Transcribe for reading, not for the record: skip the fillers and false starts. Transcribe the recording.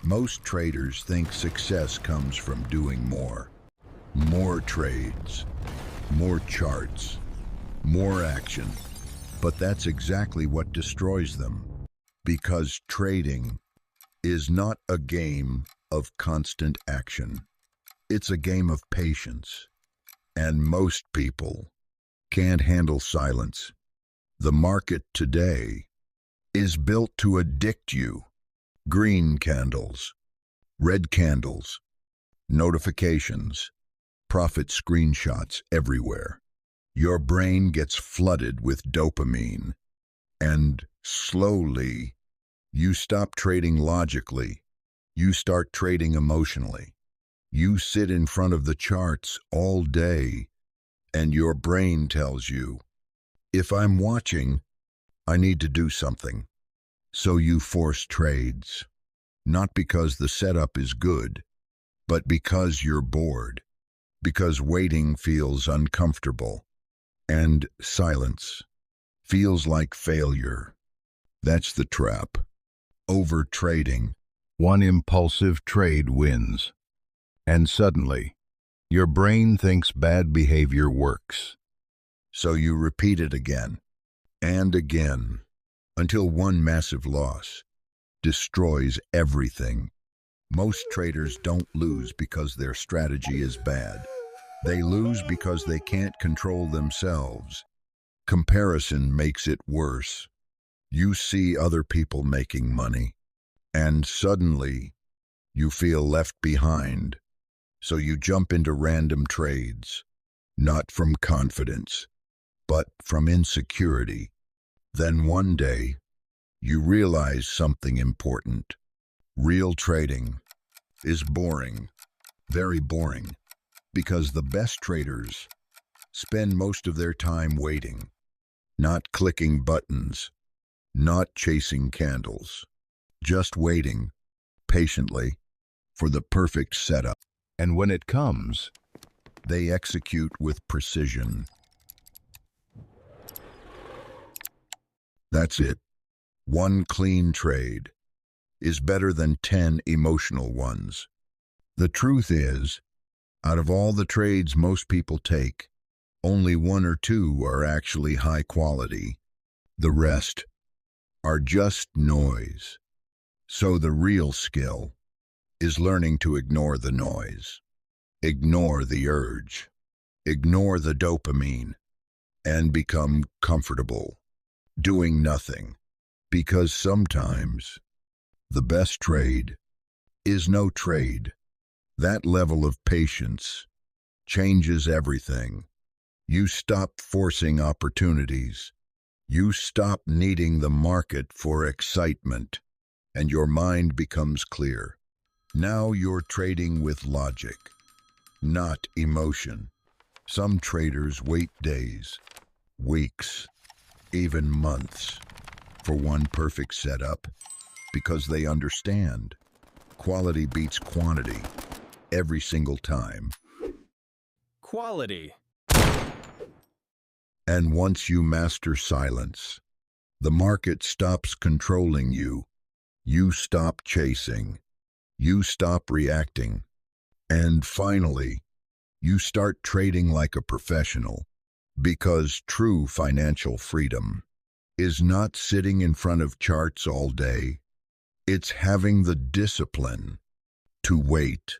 Most traders think success comes from doing more. More trades, more charts, more action. But that's exactly what destroys them. Because trading is not a game of constant action. It's a game of patience. And most people can't handle silence. The market today is built to addict you. Green candles, red candles, notifications, profit screenshots everywhere. Your brain gets flooded with dopamine, and slowly, you stop trading logically. You start trading emotionally. You sit in front of the charts all day, and your brain tells you, if I'm watching, I need to do something. So you force trades, not because the setup is good, but because you're bored, because waiting feels uncomfortable, and silence feels like failure. That's the trap. Overtrading. One impulsive trade wins, and suddenly, your brain thinks bad behavior works. So you repeat it again and again, until one massive loss destroys everything. Most traders don't lose because their strategy is bad. They lose because they can't control themselves. Comparison makes it worse. You see other people making money, and suddenly you feel left behind. So you jump into random trades, not from confidence, but from insecurity. Then one day, you realize something important. Real trading is boring, very boring, because the best traders spend most of their time waiting, not clicking buttons, not chasing candles, just waiting patiently for the perfect setup. And when it comes, they execute with precision. That's it. One clean trade is better than 10 emotional ones. The truth is, out of all the trades most people take, only one or two are actually high quality. The rest are just noise. So the real skill is learning to ignore the noise, ignore the urge, ignore the dopamine, and become comfortable doing nothing. Because sometimes the best trade is no trade. That level of patience changes everything. You stop forcing opportunities. You stop needing the market for excitement, and your mind becomes clear. Now you're trading with logic, not emotion. Some traders wait days, weeks, even months for one perfect setup because they understand quality beats quantity every single time. Quality. And once you master silence, the market stops controlling you. You stop chasing. You stop reacting. And finally, you start trading like a professional. Because true financial freedom is not sitting in front of charts all day. It's having the discipline to wait,